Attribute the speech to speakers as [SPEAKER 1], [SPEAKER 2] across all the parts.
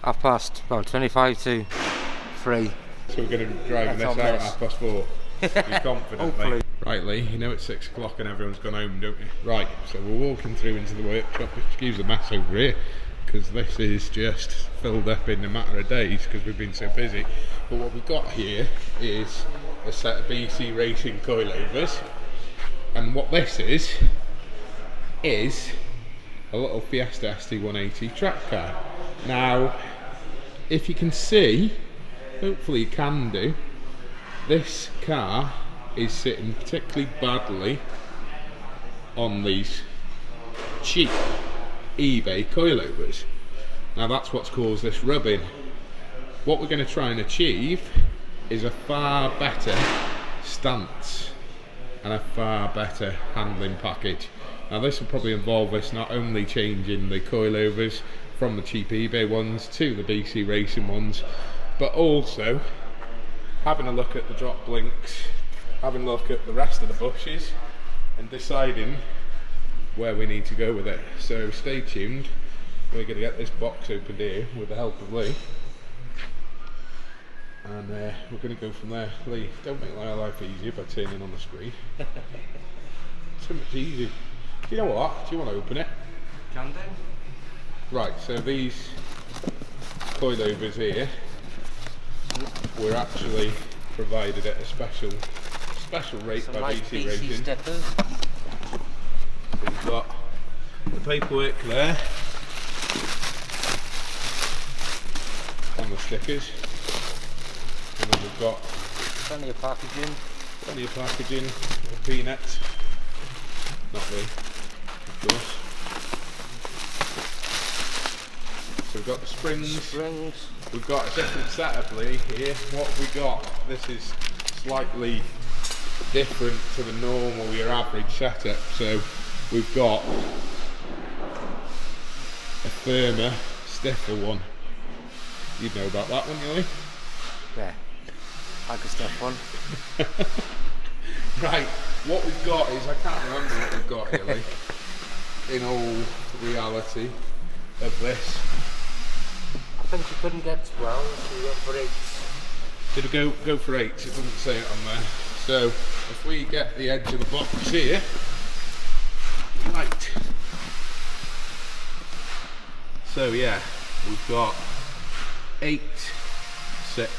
[SPEAKER 1] Well, 25 to 3.
[SPEAKER 2] So we're going to be driving this out at 4:30. You're confident,
[SPEAKER 1] Hopefully.
[SPEAKER 2] Right, Lee, you know it's 6 o'clock and everyone's gone home, don't you? Right, so we're walking through into the workshop. Excuse the mess over here, because this is just filled up in a matter of days because we've been so busy. But what we've got here is a set of BC Racing coilovers, and what this is a little Fiesta ST180 track car. Now, if you can see, hopefully you can do, this car is sitting particularly badly on these cheap eBay coilovers. Now that's what's caused this rubbing. What we're going to try and achieve is a far better stance and a far better handling package. Now this will probably involve us not only changing the coilovers from the cheap eBay ones to the BC Racing ones, but also having a look at the drop blinks, having a look at the rest of the bushes, and deciding where we need to go with it. So stay tuned. We're going to get this box opened here with the help of Lee, and we're going to go from there. Lee, don't make my life easier by turning on the screen. So much easier. You know what? Do you want to open it?
[SPEAKER 1] Can do.
[SPEAKER 2] Right, so these coilovers here were actually provided at a special rate by
[SPEAKER 1] nice
[SPEAKER 2] BC Racing.
[SPEAKER 1] Steppers.
[SPEAKER 2] We've got the paperwork there on the stickers, and then we've got
[SPEAKER 1] Plenty of packaging.
[SPEAKER 2] Little peanuts. Not really, of course. So we've got the springs. We've got a different setup, Lee, here. What have we got? This is slightly different to the normal, your average setup. So we've got a firmer, stiffer one. You'd know about that one, Lee?
[SPEAKER 1] Yeah, I could step one.
[SPEAKER 2] Right, what we've got is, I can't remember what we've got here, Lee, in all reality of this.
[SPEAKER 1] I think you couldn't get 12, so you went for 8.
[SPEAKER 2] Did we go for 8? It doesn't say it on there. So if we get the edge of the box here, right. So yeah, we've got 8, 6.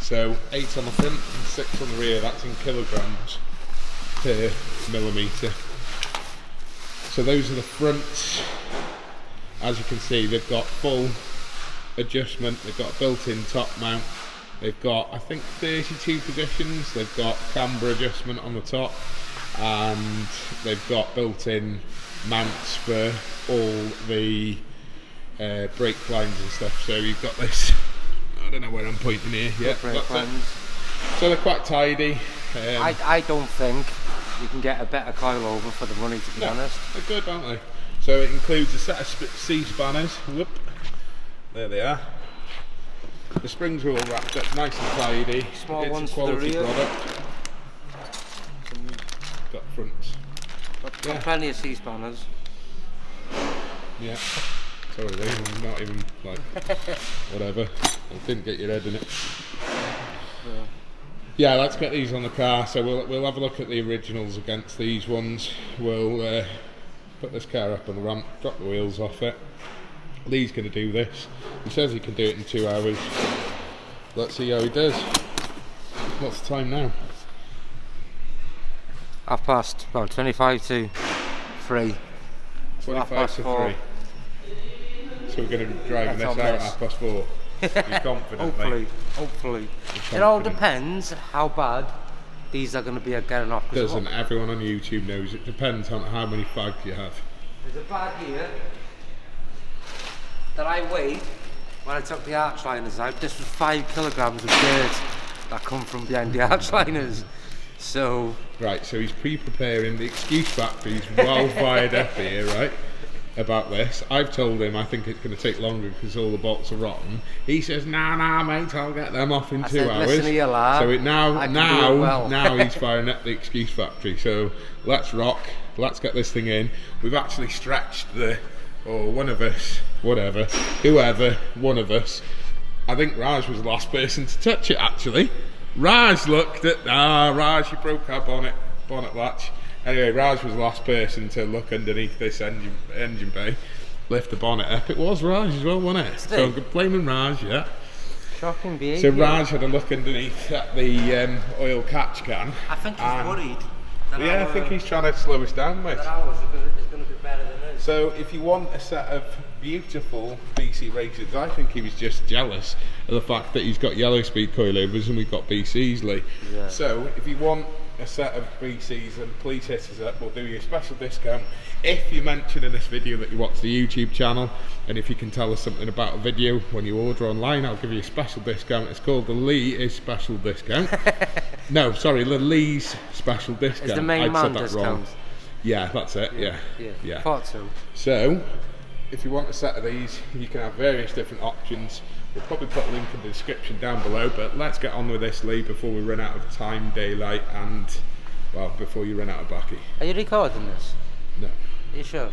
[SPEAKER 2] So 8 on the front and 6 on the rear. That's in kilograms per millimetre. So those are the fronts. As you can see, they've got full adjustment, they've got a built-in top mount, they've got I think 32 positions, they've got camber adjustment on the top, and they've got built-in mounts for all the brake lines and stuff. So you've got this, I don't know where I'm pointing here, yeah,
[SPEAKER 1] brake lines.
[SPEAKER 2] So they're quite tidy.
[SPEAKER 1] I don't think you can get a better coilover for the money, to be honest.
[SPEAKER 2] They're good, aren't they? So it includes a set of C spanners. Whoop. There they are. The springs are all wrapped up nice and tidy.
[SPEAKER 1] Small
[SPEAKER 2] it's
[SPEAKER 1] ones
[SPEAKER 2] a quality
[SPEAKER 1] for the rear.
[SPEAKER 2] product. Got fronts.
[SPEAKER 1] Got plenty of C-spanners.
[SPEAKER 2] Yeah. Sorry, Lee, I'm not even like whatever. I didn't get your head in it. Yeah, let's get these on the car. So we'll have a look at the originals against these ones. We'll put this car up on the ramp, drop the wheels off it. Lee's going to do this. He says he can do it in 2 hours. Let's see how he does. What's the time now?
[SPEAKER 1] 25 to 3.
[SPEAKER 2] 25 to 3. So we're going to be driving this out at 4:30. You're confident,
[SPEAKER 1] Hopefully. It all depends how bad these are going to be at getting off.
[SPEAKER 2] Doesn't everyone on YouTube knows? It depends on how many fags you have.
[SPEAKER 1] There's a bag here that I weighed when I took the arch liners out. This was 5 kilograms of dirt that come from behind the arch liners. So
[SPEAKER 2] right, so he's pre-preparing. The excuse factory's well fired up here, right? About this. I've told him I think it's going to take longer because all the bolts are rotten. He says, nah, mate, I'll get them off in 2 hours.
[SPEAKER 1] Listen here, lad.
[SPEAKER 2] So now he's firing up the excuse factory. So let's rock. Let's get this thing in. We've actually stretched the or one of us, whatever, whoever, one of us. I think Raj was the last person to touch it actually. Raj looked at, Raj, you broke our bonnet latch. Anyway, Raj was the last person to look underneath this engine bay, lift the bonnet up. It was Raj as well, wasn't it? So I'm blaming Raj, yeah.
[SPEAKER 1] Shocking behaviour.
[SPEAKER 2] So Raj had a look underneath at the oil catch can.
[SPEAKER 1] I think he's worried.
[SPEAKER 2] Yeah, I think he's trying to slow us down, mate.
[SPEAKER 1] That ours is going to be better than us.
[SPEAKER 2] So if you want a set of beautiful BC racers, I think he was just jealous of the fact that he's got yellow speed coilovers and we've got BCs, Lee.
[SPEAKER 1] Yeah.
[SPEAKER 2] So if you want a set of BCs, then please hit us up. We'll do you a special discount if you mention in this video that you watch the YouTube channel, and if you can tell us something about a video when you order online, I'll give you a special discount. It's called the Lee special discount. No, sorry, the Lee's special discount.
[SPEAKER 1] It's the main man discount.
[SPEAKER 2] Yeah, that's it. Yeah.
[SPEAKER 1] Thought so.
[SPEAKER 2] So if you want a set of these, you can have various different options. We'll probably put a link in the description down below, but let's get on with this, Lee, before we run out of time, daylight, and, well, before you run out of baccy.
[SPEAKER 1] Are you recording this?
[SPEAKER 2] No.
[SPEAKER 1] Are you sure?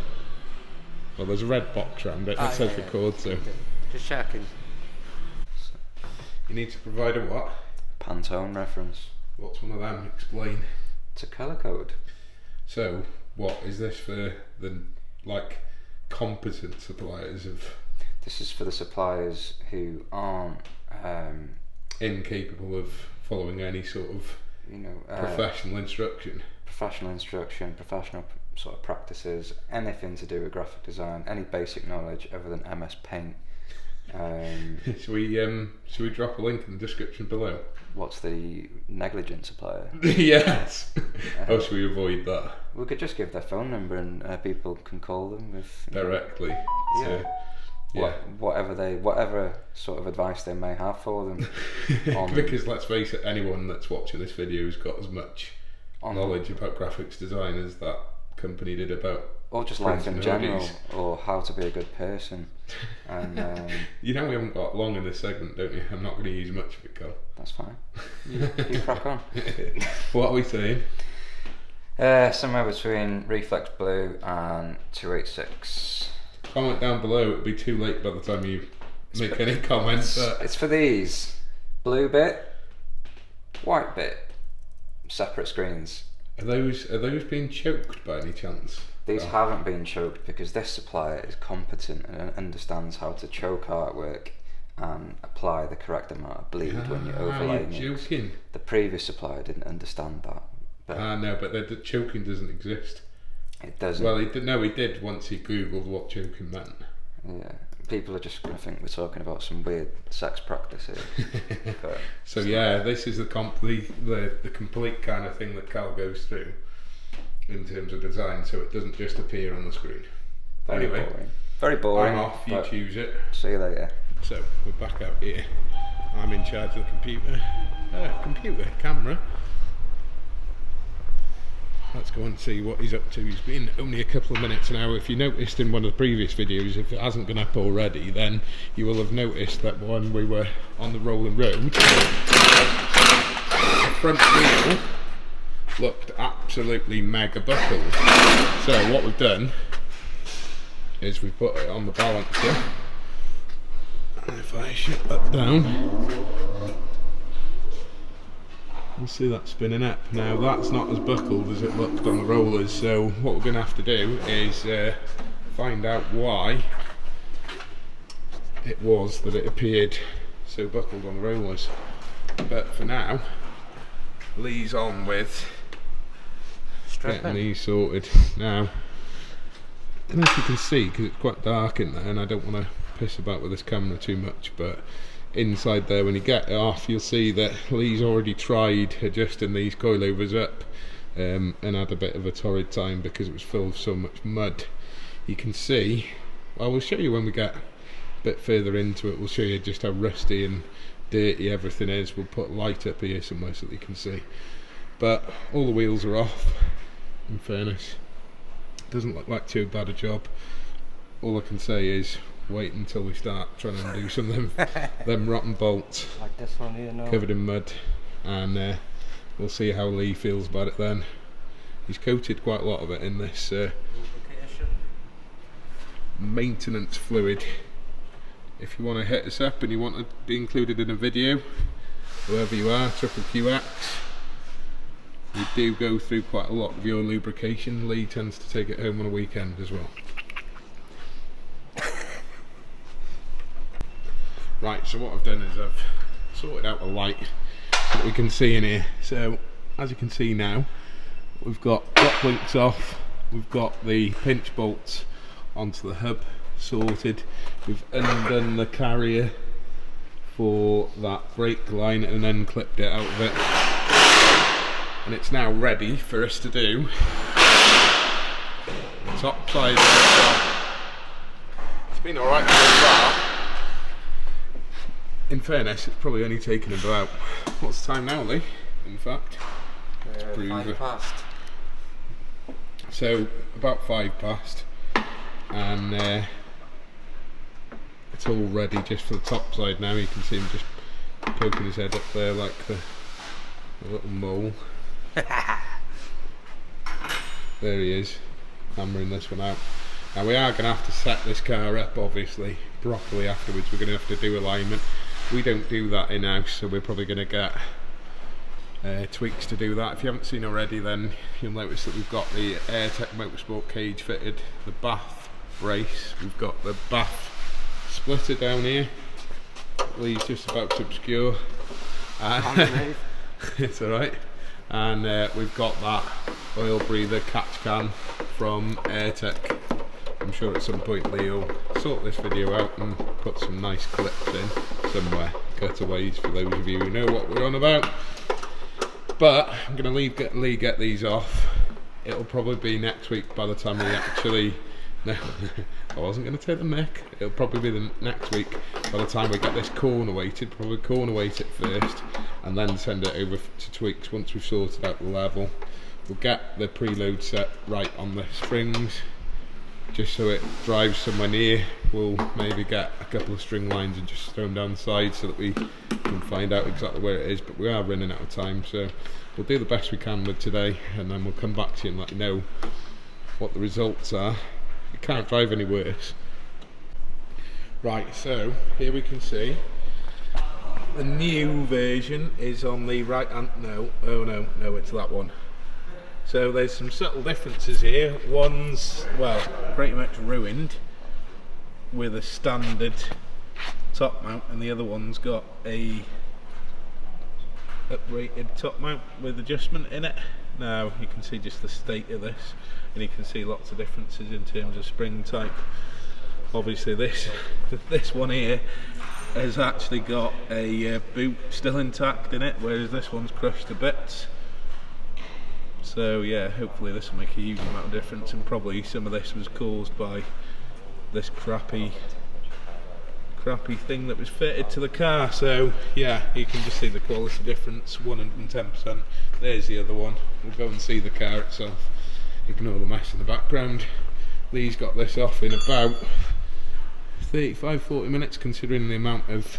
[SPEAKER 2] Well, there's a red box around it that says record, so...
[SPEAKER 1] Okay. Just checking.
[SPEAKER 2] You need to provide a what?
[SPEAKER 3] Pantone reference.
[SPEAKER 2] What's one of them? Explain.
[SPEAKER 3] It's a colour code.
[SPEAKER 2] So, what, is this for the, like, competent suppliers of...
[SPEAKER 3] This is for the suppliers who aren't
[SPEAKER 2] incapable of following any sort of professional instruction.
[SPEAKER 3] Professional instruction, professional sort of practices, anything to do with graphic design, any basic knowledge other than MS Paint.
[SPEAKER 2] Should we drop a link in the description below?
[SPEAKER 3] What's the negligent supplier?
[SPEAKER 2] Yes. How should we avoid that?
[SPEAKER 3] We could just give their phone number and people can call them with
[SPEAKER 2] directly.
[SPEAKER 3] Yeah.
[SPEAKER 2] Yeah.
[SPEAKER 3] Whatever sort of advice they may have for them.
[SPEAKER 2] Because let's face it, anyone that's watching this video has got as much knowledge about graphics design as that company did about,
[SPEAKER 3] or just life in general, or how to be a good person. And
[SPEAKER 2] you know we haven't got long in this segment, don't you? I'm not going to use much of it, Carl.
[SPEAKER 3] That's fine. You crack on.
[SPEAKER 2] What are we saying?
[SPEAKER 3] Somewhere between Reflex Blue and 286.
[SPEAKER 2] Comment down below. It'll be too late by the time you make any comments.
[SPEAKER 3] It's for these blue bit, white bit, separate screens.
[SPEAKER 2] Are those being choked by any chance?
[SPEAKER 3] These haven't been choked because this supplier is competent and understands how to choke artwork and apply the correct amount of bleed when you overlay mix.
[SPEAKER 2] You're joking.
[SPEAKER 3] The previous supplier didn't understand that.
[SPEAKER 2] No, but the choking doesn't exist.
[SPEAKER 3] It doesn't.
[SPEAKER 2] Well, he did once he googled what choking meant.
[SPEAKER 3] Yeah, people are just going to think we're talking about some weird sex practice here.
[SPEAKER 2] So yeah, this is the complete kind of thing that Cal goes through in terms of design, so it doesn't just appear on the screen.
[SPEAKER 3] Very boring. Very boring.
[SPEAKER 2] I'm off, you choose it.
[SPEAKER 3] See you later.
[SPEAKER 2] So, we're back out here. I'm in charge of the camera. Let's go and see what he's up to. He's been only a couple of minutes now. If you noticed in one of the previous videos, if it hasn't been up already, then you will have noticed that when we were on the rolling road, the front wheel looked absolutely mega buckled. So what we've done is we've put it on the balancer, and if I shut that down, you'll see that spinning up. Now that's not as buckled as it looked on the rollers, so what we're going to have to do is find out why it was that it appeared so buckled on the rollers. But for now, Lee's on with getting these sorted. Now, I don't know if you can see because it's quite dark in there and I don't want to piss about with this camera too much, but inside there, when you get it off, you'll see that Lee's already tried adjusting these coilovers up and had a bit of a torrid time because it was full of so much mud. You can see, well, we'll show you when we get a bit further into it, we'll show you just how rusty and dirty everything is. We'll put light up here somewhere so that you can see, but all the wheels are off. In fairness, doesn't look like too bad a job. All I can say is wait until we start trying to undo some of them rotten bolts,
[SPEAKER 1] like this one here,
[SPEAKER 2] covered in mud, and we'll see how Lee feels about it then. He's coated quite a lot of it in this maintenance fluid. If you want to hit us up and you want to be included in a video, whoever you are, 𝘃𝑃𝑄𝑥, we do go through quite a lot of your lubrication. Lee tends to take it home on a weekend as well. Right, so what I've done is I've sorted out the light so that we can see in here. So as you can see now, we've got drop links off, we've got the pinch bolts onto the hub sorted, we've undone the carrier for that brake line and then clipped it out of it, and it's now ready for us to do the top side of it. It's been alright so far. In fairness, it's probably only taken about, what's the time now, Lee? In fact,
[SPEAKER 1] 5 past.
[SPEAKER 2] So about 5 past, and it's all ready just for the top side now. You can see him just poking his head up there like the little mole. There he is, hammering this one out. Now we are going to have to set this car up obviously properly afterwards. We're going to have to do alignment. We don't do that in-house, so we're probably going to get tweaks to do that. If you haven't seen already, then you'll notice that we've got the 𝘽𝘍 motorsport cage fitted, the bath brace, we've got the bath splitter down here. Lee's just about to obscure. It's alright. And we've got that oil breather catch can from 𝘽𝘍. I'm sure at some point Lee will sort this video out and put some nice clips in somewhere, cutaways for those of you who know what we're on about. But I'm going to let Lee get these off. It'll probably be next week by the time we actually... No, I wasn't going to take the neck. It'll probably be the next week by the time we get this corner weighted. Probably corner weight it first and then send it over to tweaks once we've sorted out the level. We'll get the preload set right on the springs, just so it drives somewhere near. We'll maybe get a couple of string lines and just throw them down the side so that we can find out exactly where it is, but we are running out of time, so we'll do the best we can with today, and then we'll come back to you and let you know what the results are. You can't drive any worse. Right, so here we can see the new version is on the right hand. No, oh no, it's that one. So there's some subtle differences here. One's, well, pretty much ruined with a standard top mount, and the other one's got a uprated top mount with adjustment in it. Now you can see just the state of this, and you can see lots of differences in terms of spring type. Obviously this one here has actually got a boot still intact in it, whereas this one's crushed to bits. So yeah, hopefully this will make a huge amount of difference, and probably some of this was caused by this crappy thing that was fitted to the car. So yeah, you can just see the quality difference, 110%. There's the other one. We'll go and see the car itself. Ignore the mess in the background. Lee's got this off in about 35-40 minutes, considering the amount of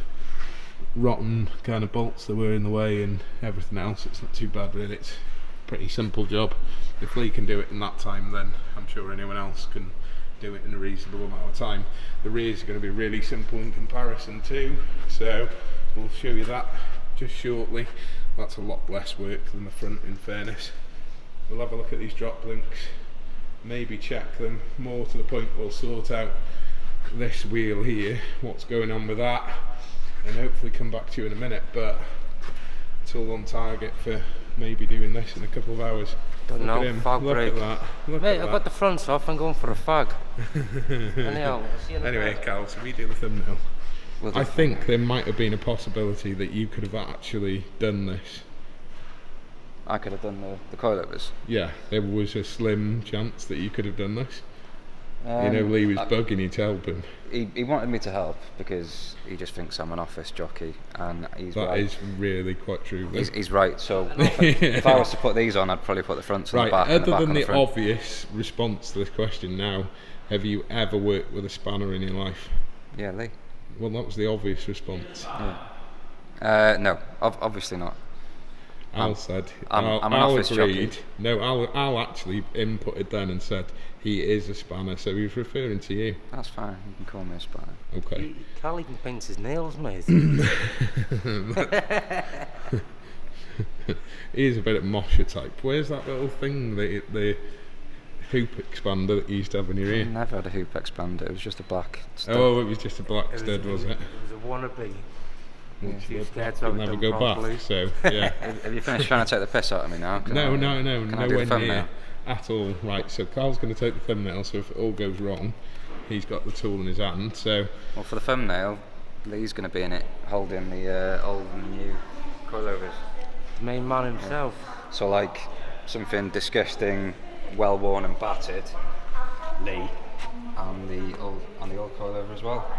[SPEAKER 2] rotten kind of bolts that were in the way and everything else. It's not too bad really. It's pretty simple job. If Lee can do it in that time, then I'm sure anyone else can do it in a reasonable amount of time. The rears are going to be really simple in comparison too, so we'll show you that just shortly. That's a lot less work than the front, in fairness. We'll have a look at these drop links, maybe check them, more to the point we'll sort out this wheel here, what's going on with that, and hopefully come back to you in a minute. But it's all on target for maybe doing this in a couple of hours.
[SPEAKER 1] Don't know, fag
[SPEAKER 2] Look
[SPEAKER 1] break.
[SPEAKER 2] at that. Look
[SPEAKER 1] Mate,
[SPEAKER 2] at
[SPEAKER 1] I've
[SPEAKER 2] that.
[SPEAKER 1] got the fronts off, I'm going for a fag. Anyhow, see you in a
[SPEAKER 2] Anyway,
[SPEAKER 1] bit.
[SPEAKER 2] Cal, so we do the thumbnail.
[SPEAKER 3] We'll do
[SPEAKER 2] I think there might have been a possibility that you could have actually done this.
[SPEAKER 3] I could have done the coilovers.
[SPEAKER 2] Yeah, there was a slim chance that you could have done this. You know, Lee was bugging you to help him.
[SPEAKER 3] He wanted me to help because he just thinks I'm an office jockey, and he's
[SPEAKER 2] That
[SPEAKER 3] right.
[SPEAKER 2] is really quite true.
[SPEAKER 3] He's right. So if I was to put these on, I'd probably put the fronts on
[SPEAKER 2] Right,
[SPEAKER 3] the back. and the
[SPEAKER 2] other
[SPEAKER 3] back
[SPEAKER 2] than
[SPEAKER 3] on
[SPEAKER 2] the
[SPEAKER 3] the front.
[SPEAKER 2] obvious response to this question now, have you ever worked with a spanner in your life?
[SPEAKER 3] Yeah, Lee.
[SPEAKER 2] Well, that was the obvious response.
[SPEAKER 3] No, obviously not.
[SPEAKER 2] Al said,
[SPEAKER 3] I'm an
[SPEAKER 2] Al
[SPEAKER 3] office
[SPEAKER 2] agreed.
[SPEAKER 3] jockey.
[SPEAKER 2] No, Al actually inputted then and said he is a spanner, so he was referring to you.
[SPEAKER 3] That's fine. You can call me a spanner.
[SPEAKER 2] Okay.
[SPEAKER 1] Carl even paints his nails, mate.
[SPEAKER 2] He is a bit of Mosher type. Where's that little thing, the hoop expander that you used to have in your
[SPEAKER 3] I
[SPEAKER 2] ear?
[SPEAKER 3] never had a hoop expander. It was just a black stud.
[SPEAKER 2] Oh, it was just a black stud, was it?
[SPEAKER 1] It was a wannabe.
[SPEAKER 2] Which
[SPEAKER 1] scared to have
[SPEAKER 2] would
[SPEAKER 1] it
[SPEAKER 2] never
[SPEAKER 1] done
[SPEAKER 2] go
[SPEAKER 1] properly.
[SPEAKER 2] back, so yeah.
[SPEAKER 3] Have you finished trying to take the piss out of me now?
[SPEAKER 2] No,
[SPEAKER 3] Can I do
[SPEAKER 2] nowhere
[SPEAKER 3] the
[SPEAKER 2] near
[SPEAKER 3] thumbnail?
[SPEAKER 2] at all. Right, so Carl's going to take the thumbnail, so if it all goes wrong, he's got the tool in his hand, so...
[SPEAKER 3] Well, for the thumbnail, Lee's going to be in it, holding the old and new coilovers.
[SPEAKER 1] The main man himself.
[SPEAKER 3] So, like, something disgusting, well worn and battered, Lee, and the old coilover as well.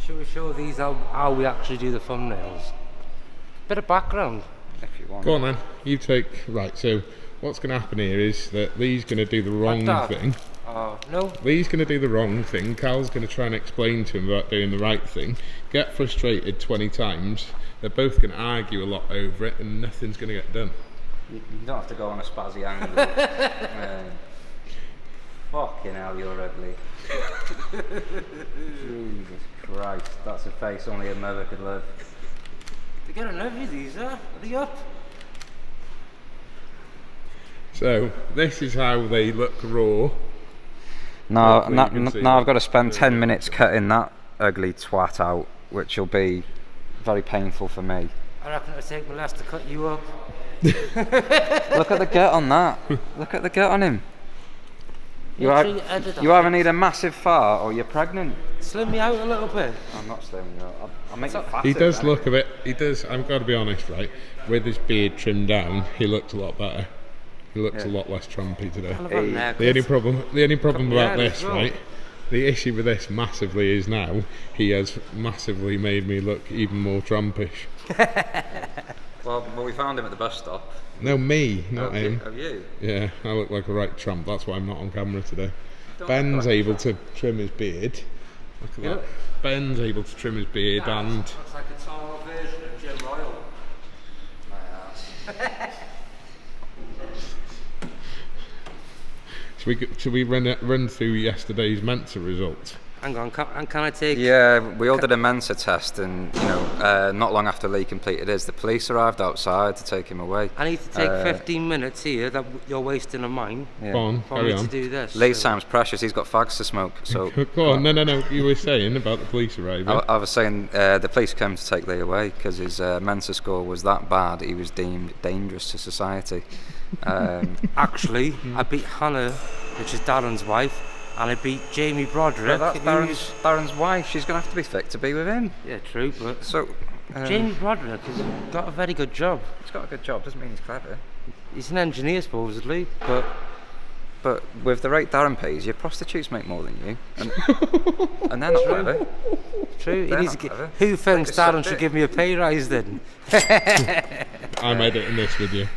[SPEAKER 1] Should we show these how we actually do the thumbnails? Bit of background.
[SPEAKER 3] If you want.
[SPEAKER 2] Go on then, you take... Right, so what's going to happen here is that Lee's going to do the wrong thing.
[SPEAKER 1] No.
[SPEAKER 2] Lee's going to do the wrong thing, Carl's going to try and explain to him about doing the right thing, get frustrated 20 times, they're both going to argue a lot over it and nothing's going to get done.
[SPEAKER 3] You don't have to go on a spazzy angle. Fucking hell, you're ugly. Jesus Christ, that's a face only a mother could love.
[SPEAKER 1] They're getting heavy, these, Hurry up.
[SPEAKER 2] So, this is how they look raw.
[SPEAKER 3] Now
[SPEAKER 2] Hopefully you can see
[SPEAKER 3] I've
[SPEAKER 2] that.
[SPEAKER 3] got to spend 10 minutes cutting that ugly twat out, which will be very painful for me.
[SPEAKER 1] I reckon it'll take me less to cut you up.
[SPEAKER 3] Look at the gut on that. Look at the gut on him. You either need a massive fart or you're pregnant.
[SPEAKER 1] Slim me out a little bit.
[SPEAKER 3] I'm not slimming you out. I'll make you fatter.
[SPEAKER 2] He does look a bit, I've got to be honest, right, with his beard trimmed down, he looks a lot better. He looks a lot less trumpy today. The only problem about this, right, the issue with this massively is now, he has massively made me look even more trumpish.
[SPEAKER 3] Well, we found him at the bus stop.
[SPEAKER 2] No, me, not him.
[SPEAKER 3] Have you?
[SPEAKER 2] Yeah, I look like a right trump, that's why I'm not on camera today.
[SPEAKER 3] Don't
[SPEAKER 2] Ben's
[SPEAKER 3] look
[SPEAKER 2] able to trim his beard. Look at that. Ben's able to trim his beard and...
[SPEAKER 1] Looks like a tall version of Jim Royal.
[SPEAKER 3] My ass.
[SPEAKER 2] Should we run through yesterday's Mensa results?
[SPEAKER 1] Hang on, can I take...
[SPEAKER 3] Yeah, we all did a Mensa test, and not long after Lee completed his, the police arrived outside to take him away.
[SPEAKER 1] I need to take 15 minutes here that you're wasting of mine
[SPEAKER 3] Yeah.
[SPEAKER 2] Go on,
[SPEAKER 1] for
[SPEAKER 2] carry
[SPEAKER 1] me
[SPEAKER 2] on.
[SPEAKER 1] to do this.
[SPEAKER 3] Lee's time's precious, he's got fags to smoke, so...
[SPEAKER 2] Go on, no, you were saying about the police arriving.
[SPEAKER 3] I was saying the police came to take Lee away because his Mensa score was that bad he was deemed dangerous to society.
[SPEAKER 1] Actually, I beat Hannah, which is Darren's wife, and I beat Jamie Broderick.
[SPEAKER 3] That's Darren's wife, she's going to have to be fit to be with him.
[SPEAKER 1] Yeah, true, but
[SPEAKER 3] So,
[SPEAKER 1] Jamie Broderick has got a very good job.
[SPEAKER 3] he's got a good job, doesn't mean he's clever.
[SPEAKER 1] He's an engineer, supposedly,
[SPEAKER 3] But with the rate Darren pays, your prostitutes make more than you. And they're not clever.
[SPEAKER 1] true.
[SPEAKER 3] They're
[SPEAKER 1] He needs
[SPEAKER 3] not
[SPEAKER 1] to
[SPEAKER 3] clever.
[SPEAKER 1] who thinks
[SPEAKER 3] Like a
[SPEAKER 1] Darren should
[SPEAKER 3] subject.
[SPEAKER 1] give me a pay rise then?
[SPEAKER 2] I'm editing this video.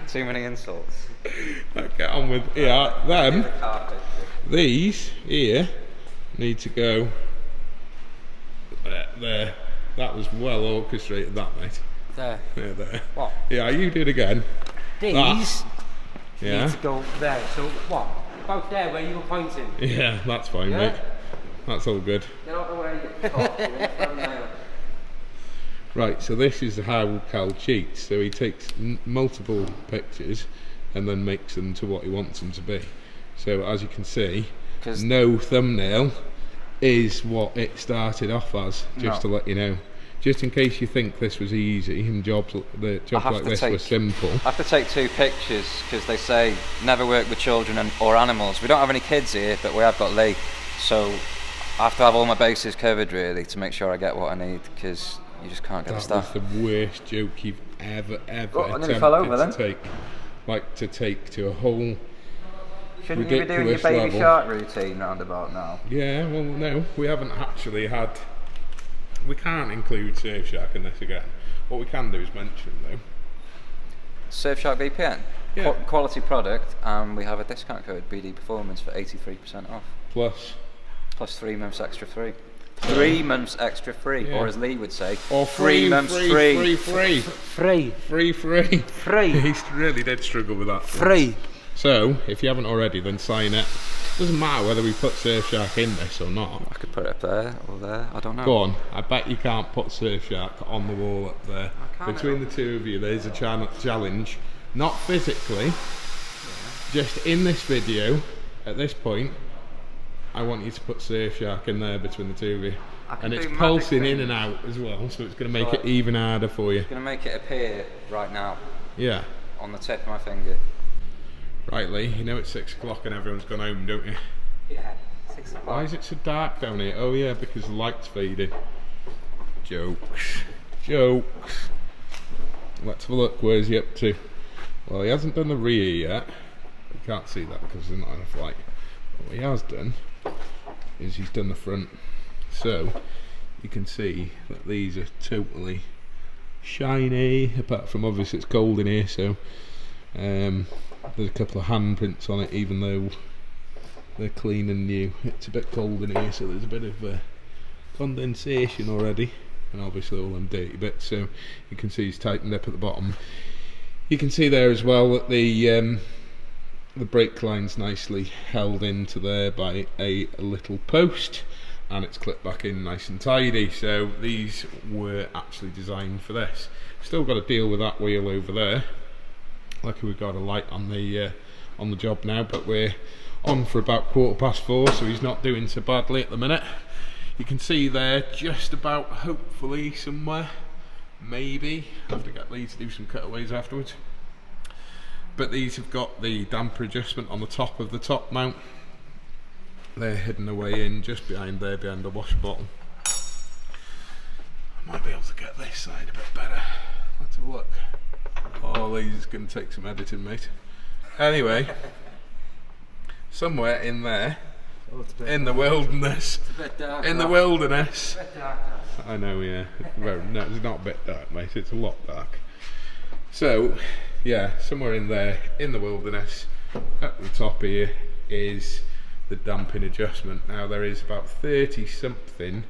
[SPEAKER 3] Too many insults.
[SPEAKER 2] Get on with them. These here need to go there. That was well orchestrated, that mate.
[SPEAKER 1] There.
[SPEAKER 2] Yeah, there.
[SPEAKER 1] What?
[SPEAKER 2] Yeah, you did again.
[SPEAKER 1] These
[SPEAKER 2] Yeah.
[SPEAKER 1] need to go there. So what? About there where you were pointing.
[SPEAKER 2] Yeah, that's fine,
[SPEAKER 1] Yeah?
[SPEAKER 2] mate. That's all good.
[SPEAKER 3] Get out the way, you talk.
[SPEAKER 2] Right, so this is how Cal cheats. So he takes multiple pictures and then makes them to what he wants them to be. So as you can see,
[SPEAKER 3] 'Cause-
[SPEAKER 2] no thumbnail is what it started off as, just to let you know. Just in case you think this was easy and jobs like this were simple.
[SPEAKER 3] I have to take 2 pictures because they say never work with children or animals. We don't have any kids here, but we have got Lee. So I have to have all my bases covered really to make sure I get what I need because you just can't get the
[SPEAKER 2] That was
[SPEAKER 3] stuff.
[SPEAKER 2] the worst joke you've ever
[SPEAKER 3] I nearly fell over then.
[SPEAKER 2] to take to a whole
[SPEAKER 3] Shouldn't you be doing your
[SPEAKER 2] ridiculous
[SPEAKER 3] baby
[SPEAKER 2] level.
[SPEAKER 3] shark routine roundabout now?
[SPEAKER 2] Yeah, well, no, we haven't actually had. We can't include Surfshark in this again. What we can do is mention though.
[SPEAKER 3] Surfshark VPN,
[SPEAKER 2] Yeah.
[SPEAKER 3] quality product, and we have a discount code BD Performance for 83% off,
[SPEAKER 2] Plus,
[SPEAKER 3] plus 3 months extra free. 3 months extra free,
[SPEAKER 2] Yeah.
[SPEAKER 3] or as Lee would say,
[SPEAKER 2] Or
[SPEAKER 3] 3 months free.
[SPEAKER 2] free.
[SPEAKER 1] Free.
[SPEAKER 2] Free. He really did struggle with that.
[SPEAKER 1] Free.
[SPEAKER 2] So, if you haven't already, then sign it. Doesn't matter whether we put Surfshark in this or not.
[SPEAKER 3] I could put it up there or there, I don't know.
[SPEAKER 2] Go on, I bet you can't put Surfshark on the wall up there. Between the two of you, there's a challenge. Not physically, just in this video, at this point, I want you to put Surfshark in there between the two of you. And it's pulsing in and out as well, so it's going to make it even harder for you.
[SPEAKER 3] It's going to make it appear right now.
[SPEAKER 2] Yeah.
[SPEAKER 3] On the tip of my finger.
[SPEAKER 2] Right, Lee, you know it's 6 o'clock and everyone's gone home, don't you?
[SPEAKER 1] Yeah, 6 o'clock.
[SPEAKER 2] Why is it so dark down here? Oh yeah, because the light's fading. Jokes. Let's have a look, where's he up to? Well, he hasn't done the rear yet. You can't see that because there's not enough light. But what he has done is he's done the front. So, you can see that these are totally shiny, apart from obviously it's cold in here, so there's a couple of handprints on it, even though they're clean and new. It's a bit cold in here, so there's a bit of condensation already, and obviously all them dirty bits. So you can see he's tightened up at the bottom. You can see there as well that the brake line's nicely held into there by a little post, and it's clipped back in nice and tidy. So these were actually designed for this. Still got to deal with that wheel over there. Luckily we've got a light on the job now, but we're on for about 4:15, so he's not doing so badly at the minute. You can see there just about, hopefully somewhere, maybe have to get Lee to do some cutaways afterwards. But these have got the damper adjustment on the top of the top mount. They're hidden away in just behind there, behind the wash bottle. I might be able to get this side a bit better. Let's have a look. Oh, Lee's is going to take some editing, mate. Anyway, somewhere in there, in the wilderness, in the wilderness. I know, yeah. Well, no, it's not a bit dark, mate. It's a lot dark. So, yeah, somewhere in there, in the wilderness, at the top here is the damping adjustment. Now there is about 30 something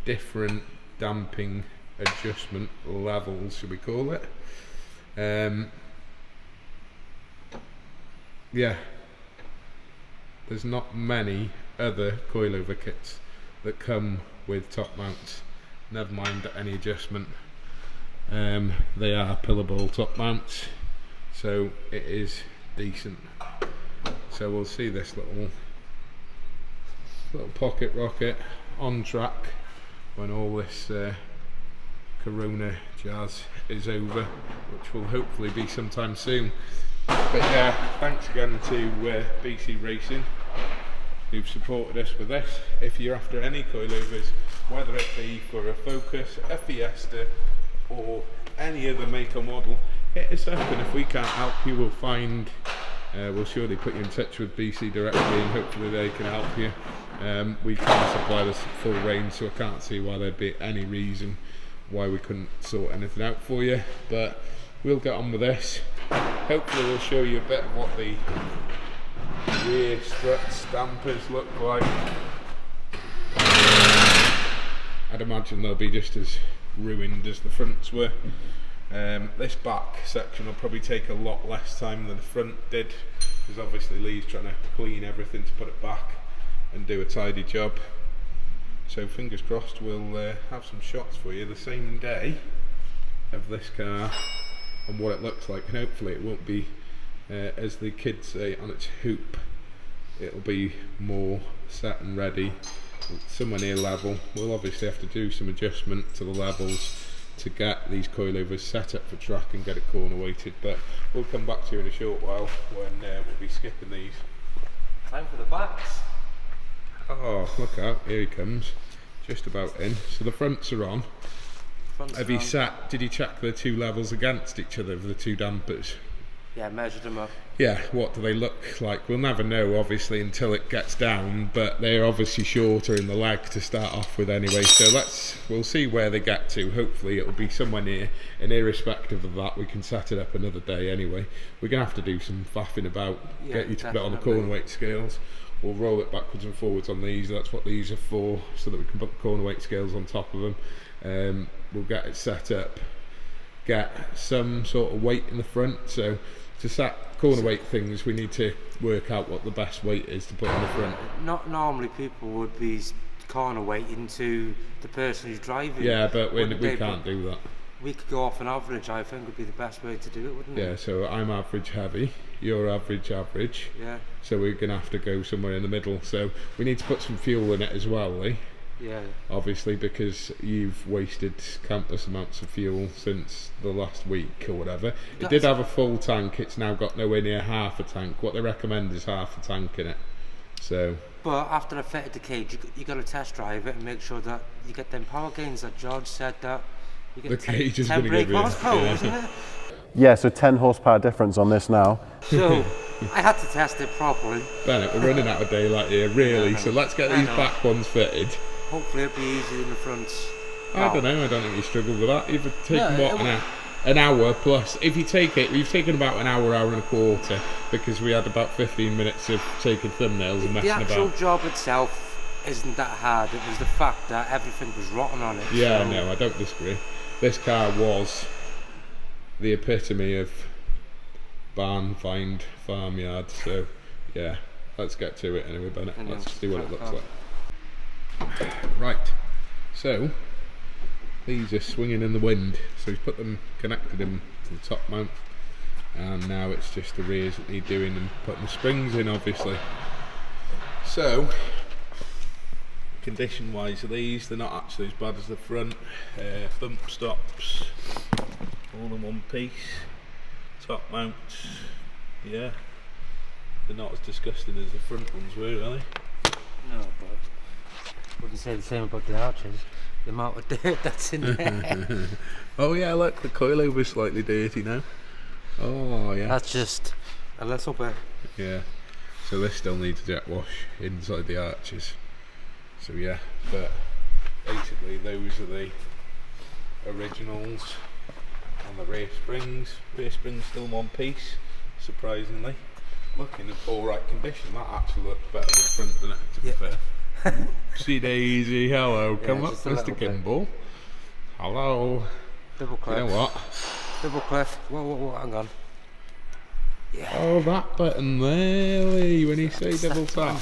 [SPEAKER 2] different damping adjustment levels, should we call it. Yeah, there's not many other coilover kits that come with top mounts, never mind any adjustment. They are pillar ball top mounts, so it is decent. So we'll see this little pocket rocket on track when all this Corona jazz is over, which will hopefully be sometime soon. But yeah, thanks again to BC Racing, who've supported us with this. If you're after any coilovers, whether it be for a Focus, a Fiesta, or any other make or model, hit us up, and if we can't help you, we'll surely put you in touch with BC directly, and hopefully they can help you. We can supply this full range, so I can't see why there'd be any reason why we couldn't sort anything out for you, but we'll get on with this. Hopefully we'll show you a bit of what the rear strut stampers look like. I'd imagine they'll be just as ruined as the fronts were. This back section will probably take a lot less time than the front did, because obviously Lee's trying to clean everything to put it back and do a tidy job. So fingers crossed we'll have some shots for you the same day of this car and what it looks like, and hopefully it won't be, as the kids say, on its hoop. It'll be more set and ready, somewhere near level. We'll obviously have to do some adjustment to the levels to get these coilovers set up for track and get it corner weighted, but we'll come back to you in a short while when we'll be skipping these.
[SPEAKER 1] Time for the backs.
[SPEAKER 2] Oh, look out, here he comes, just about in. So the fronts are on. Did you check the two levels against each other of the two dampers?
[SPEAKER 1] Yeah, measured them up.
[SPEAKER 2] Yeah, what do they look like? We'll never know obviously until it gets down, but they're obviously shorter in the leg to start off with anyway, so we'll see where they get to. Hopefully it'll be somewhere near, and irrespective of that we can set it up another day anyway. We're going to have to do some faffing about, get you to put it on the corner weight scales. we'll roll it backwards and forwards on these. That's what these are for, so that we can put the corner weight scales on top of them. We'll get it set up, get some sort of weight in the front. So to set corner weight things, we need to work out what the best weight is to put in the front.
[SPEAKER 1] Not normally people would be corner weighting to the person who's driving.
[SPEAKER 2] Yeah, but we can't do that.
[SPEAKER 1] We could go off an average, I think would be the best way to do it, wouldn't it?
[SPEAKER 2] Yeah, so I'm average heavy, you're average.
[SPEAKER 1] Yeah.
[SPEAKER 2] So we're going to have to go somewhere in the middle. So we need to put some fuel in it as well, Lee.
[SPEAKER 1] Yeah.
[SPEAKER 2] Obviously, because you've wasted countless amounts of fuel since the last week or whatever. It did have a full tank, it's now got nowhere near half a tank. What they recommend is half a tank in it. So.
[SPEAKER 1] But after I fitted the cage, you got to test drive it and make sure that you get them power gains that George said that you get
[SPEAKER 2] the cage is
[SPEAKER 1] 10
[SPEAKER 2] going to
[SPEAKER 1] brake
[SPEAKER 2] give you.
[SPEAKER 1] horsepower, isn't it?
[SPEAKER 4] Yeah, so 10 horsepower difference on this now.
[SPEAKER 1] So I had to test it properly.
[SPEAKER 2] Bennett, we're running out of daylight here, really. So let's get these back ones fitted.
[SPEAKER 1] Hopefully it'll be easier than the fronts.
[SPEAKER 2] I don't know. I don't think you struggled with that. You've taken an hour plus. If you take it, we've taken about an hour and a quarter, because we had about 15 minutes of taking thumbnails and messing about.
[SPEAKER 1] The actual job itself isn't that hard. It was the fact that everything was rotten on it.
[SPEAKER 2] Yeah, no, I don't disagree. This car was the epitome of barn find farmyard. So yeah, let's get to it anyway, Bennett. Let's see what it looks like. Right, so these are swinging in the wind, so he's connected them to the top mount, and now it's just the rears that he's doing and putting the springs in, obviously. So condition wise, these, they're not actually as bad as the front. Bump stops, all in one piece. Top mounts, yeah, they're not as disgusting as the front ones were, are they?
[SPEAKER 1] No, but wouldn't say the same about the arches. The amount of dirt that's in there.
[SPEAKER 2] Oh yeah, look, the coilover's slightly dirty now. Oh yeah.
[SPEAKER 1] That's just a little bit.
[SPEAKER 2] Yeah. So this still needs a jet wash inside the arches. So yeah, but basically those are the originals on the rear springs. Rear springs still one piece, surprisingly. Looking in alright condition. That actually looks better than the front than it, to be fair. See Daisy, hello, come up, Mr. Kimball. Hello.
[SPEAKER 1] Double cliff.
[SPEAKER 2] You know what?
[SPEAKER 1] Double cliff. Whoa, hang on. Yeah.
[SPEAKER 2] Oh, that button there, Lee, when you say double tap.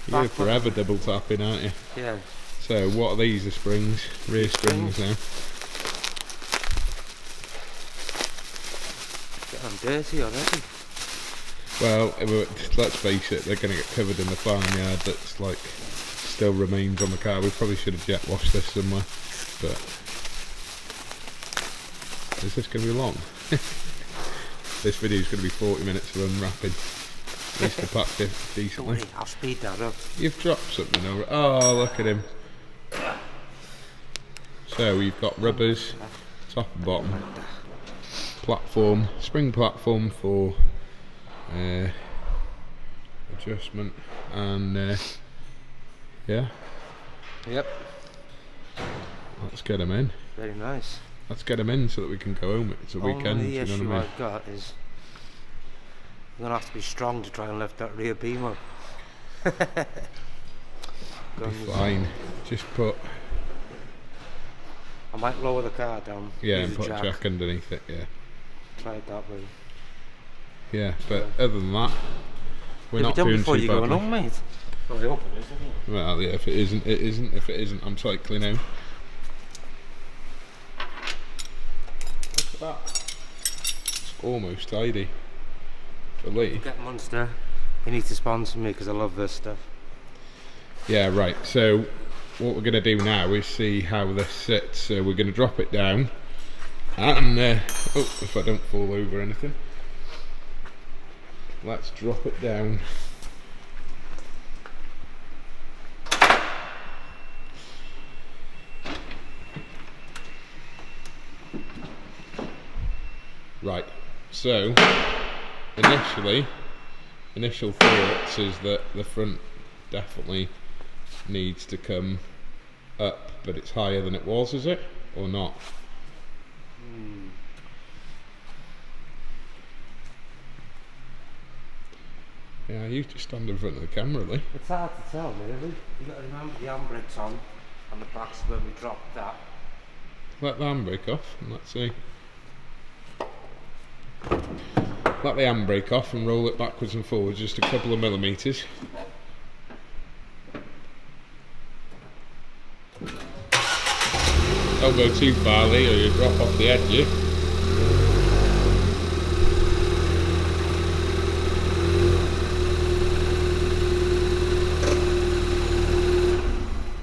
[SPEAKER 2] You're forever double tapping, aren't you?
[SPEAKER 1] Yeah.
[SPEAKER 2] So, what are these? The springs? Rear springs now.
[SPEAKER 1] Getting dirty already.
[SPEAKER 2] Well, let's face it, they're going to get covered in the farmyard that's like still remains on the car. We probably should have jet washed this somewhere, but is this going to be long? This video is going to be 40 minutes of unwrapping. At least I packed it decently.
[SPEAKER 1] I'll speed that up.
[SPEAKER 2] You've dropped something over. Oh, look at him. So we've got rubbers, top and bottom, platform, spring platform for adjustment, and yeah.
[SPEAKER 1] Yep.
[SPEAKER 2] Let's get them in.
[SPEAKER 1] Very nice.
[SPEAKER 2] Let's get them in so that we can go home. It's a weekend.
[SPEAKER 1] The
[SPEAKER 2] you know
[SPEAKER 1] issue
[SPEAKER 2] what I mean?
[SPEAKER 1] I've got is I'm gonna have to be strong to try and lift that rear beam up.
[SPEAKER 2] Be fine. Just put.
[SPEAKER 1] I might lower the car down.
[SPEAKER 2] Yeah, and put a jack underneath it. Yeah.
[SPEAKER 1] Try it that way.
[SPEAKER 2] Yeah, but other than that, we're not doing
[SPEAKER 1] before
[SPEAKER 2] too
[SPEAKER 1] you
[SPEAKER 2] badly.
[SPEAKER 1] Going on, mate. Well, I hope it is, isn't it?
[SPEAKER 2] Well, yeah, if it isn't, it isn't. If it isn't, I'm cycling home. Look at that. It's almost tidy. For Lee.
[SPEAKER 1] Get Monster. You need to sponsor me because I love this stuff.
[SPEAKER 2] Yeah, right. So what we're going to do now is see how this sits. So we're going to drop it down, and oh, if I don't fall over anything, let's drop it down. Right. So initial thoughts is that the front definitely needs to come up, but it's higher than it was, is it? Or not? Yeah, you just stand in front of the camera, Lee.
[SPEAKER 1] It's hard to tell, really. You've got to remember the handbrake's on the back's when we dropped that.
[SPEAKER 2] Let the handbrake off and let's see. Let the handbrake off and roll it backwards and forwards just a couple of millimetres. Don't go too far, Lee, or you'll drop off the edge, you.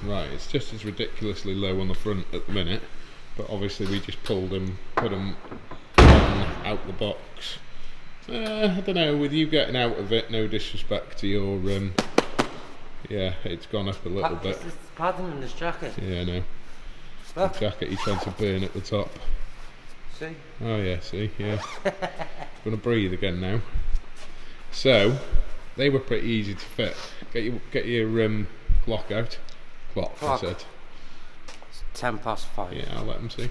[SPEAKER 2] Right, it's just as ridiculously low on the front at the minute, but obviously we just pulled them, put them on out the box. I don't know, with you getting out of it, no disrespect to your, yeah, it's gone up a little bit.
[SPEAKER 1] It's padding in this jacket.
[SPEAKER 2] Yeah, I know. The jacket you're trying to burn at the top.
[SPEAKER 1] See?
[SPEAKER 2] Oh yeah, see, yeah. It's going to breathe again now. So, they were pretty easy to fit. Get your clock out. Clock, I said.
[SPEAKER 1] It's 5:10.
[SPEAKER 2] Yeah, I'll let them see.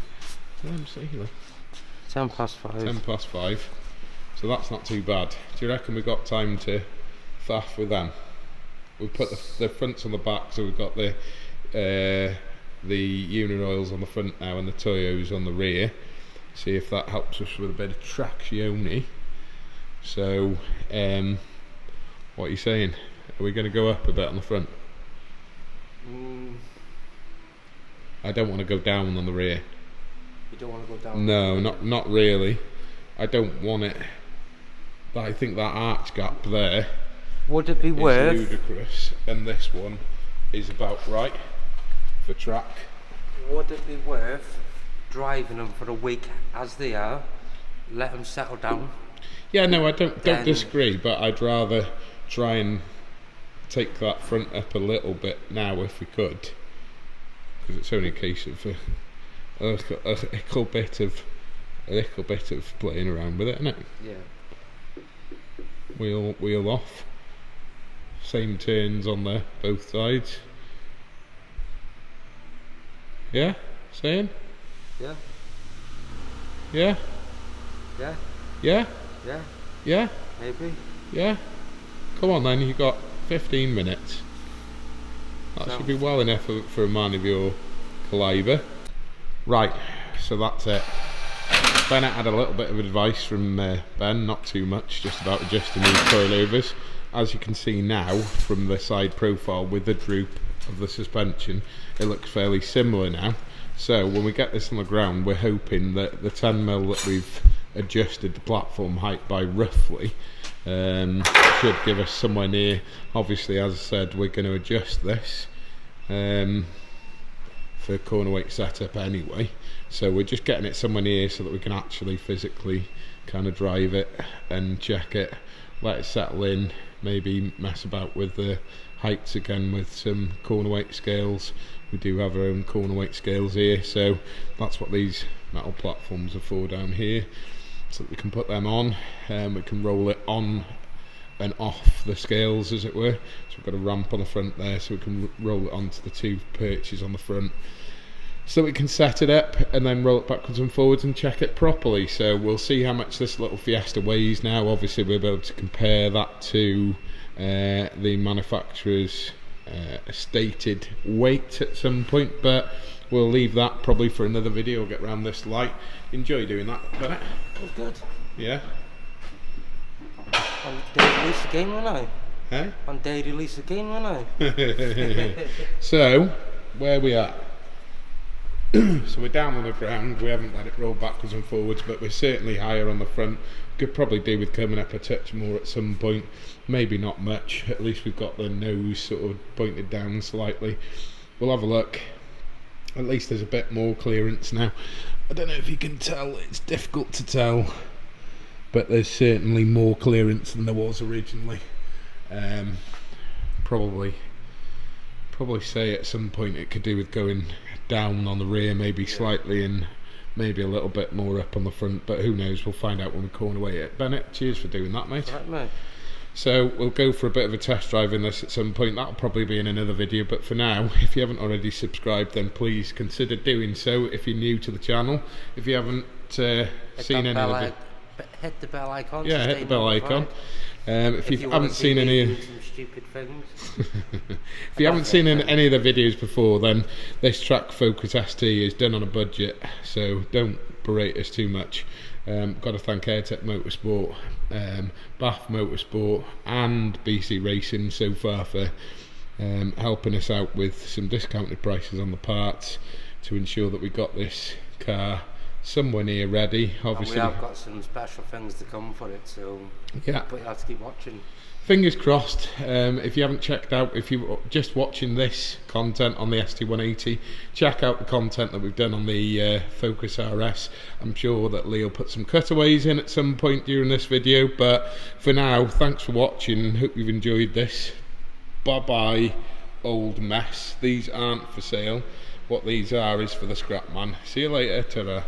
[SPEAKER 2] Let them see. Look.
[SPEAKER 1] 5:10.
[SPEAKER 2] 5:10. So that's not too bad. Do you reckon we got time to faff with them? We put the fronts on the back, so we've got the unit oils on the front now and the Toyos on the rear. See if that helps us with a bit of traction. So, what are you saying? Are we going to go up a bit on the front? I don't want to go down on the rear.
[SPEAKER 1] You don't want to go down?
[SPEAKER 2] No, not really. I don't want it. But I think that arch gap there
[SPEAKER 1] would it be worth
[SPEAKER 2] ludicrous, and this one is about right for track.
[SPEAKER 1] Would it be worth driving them for a week as they are, let them settle down?
[SPEAKER 2] Yeah, no, I don't disagree, but I'd rather try and take that front up a little bit now if we could, because it's only a case of a little bit of playing around with it, isn't it?
[SPEAKER 1] Yeah.
[SPEAKER 2] Wheel off. Same turns on there, both sides. Yeah? Saying?
[SPEAKER 1] Yeah.
[SPEAKER 2] Yeah?
[SPEAKER 1] Yeah.
[SPEAKER 2] Yeah?
[SPEAKER 1] Yeah.
[SPEAKER 2] Yeah?
[SPEAKER 1] Maybe.
[SPEAKER 2] Yeah? Come on then, you've got 15 minutes. That should be well enough for a man of your calibre. Right, so that's it. Bennett had a little bit of advice from Ben, not too much, just about adjusting these coilovers. As you can see now from the side profile with the droop of the suspension, it looks fairly similar now. So when we get this on the ground, we're hoping that the 10mm that we've adjusted the platform height by roughly should give us somewhere near. Obviously, as I said, we're going to adjust this for corner weight setup anyway, so we're just getting it somewhere near so that we can actually physically kind of drive it and check it, let it settle in, maybe mess about with the heights again with some corner weight scales. We do have our own corner weight scales here, so that's what these metal platforms are for down here, so that we can put them on and we can roll it on and off the scales, as it were. So we've got a ramp on the front there, so we can roll it onto the two perches on the front, so we can set it up and then roll it backwards and forwards and check it properly. So we'll see how much this little Fiesta weighs now. Obviously we'll be able to compare that to the manufacturer's stated weight at some point, but we'll leave that probably for another video. We'll get around this light. Enjoy doing that, Bennett?
[SPEAKER 1] It was good.
[SPEAKER 2] Yeah?
[SPEAKER 1] On day release again, won't I?
[SPEAKER 2] Hey?
[SPEAKER 1] On day release again, won't I?
[SPEAKER 2] So, where we at? So we're down on the ground, we haven't let it roll backwards and forwards, but we're certainly higher on the front. Could probably do with coming up a touch more at some point, maybe not much. At least we've got the nose sort of pointed down slightly. We'll have a look. At least there's a bit more clearance now. I don't know if you can tell, it's difficult to tell, but there's certainly more clearance than there was originally. Probably say at some point it could do with going down on the rear maybe slightly and maybe a little bit more up on the front, but who knows, we'll find out when we corner weight it. Bennett, cheers for doing that, mate.
[SPEAKER 1] Right, mate.
[SPEAKER 2] So we'll go for a bit of a test drive in this at some point. That'll probably be in another video, but for now, if you haven't already subscribed, then please consider doing so if you're new to the channel. If you haven't seen any of the
[SPEAKER 1] hit the bell icon.
[SPEAKER 2] yeah, hit the bell icon. If you
[SPEAKER 1] wanna
[SPEAKER 2] haven't
[SPEAKER 1] see
[SPEAKER 2] seen
[SPEAKER 1] me
[SPEAKER 2] any,
[SPEAKER 1] do some stupid things.
[SPEAKER 2] if you haven't seen any of the videos before, then this track Focus ST is done on a budget, so don't berate us too much. Got to thank 𝘽𝘪𝑡ech Motorsport, Bath Motorsport and BC Racing so far for helping us out with some discounted prices on the parts to ensure that we got this car somewhere near ready. Obviously,
[SPEAKER 1] and we have got some special things to come for it, so
[SPEAKER 2] yeah,
[SPEAKER 1] but you have to keep watching.
[SPEAKER 2] Fingers crossed. If you haven't checked out, if you're just watching this content on the ST180, check out the content that we've done on the Focus RS. I'm sure that Lee will put some cutaways in at some point during this video, but for now, thanks for watching. Hope you've enjoyed this. Bye bye, old mess. These aren't for sale. What these are is for the scrap man. See you later. Ta-ra.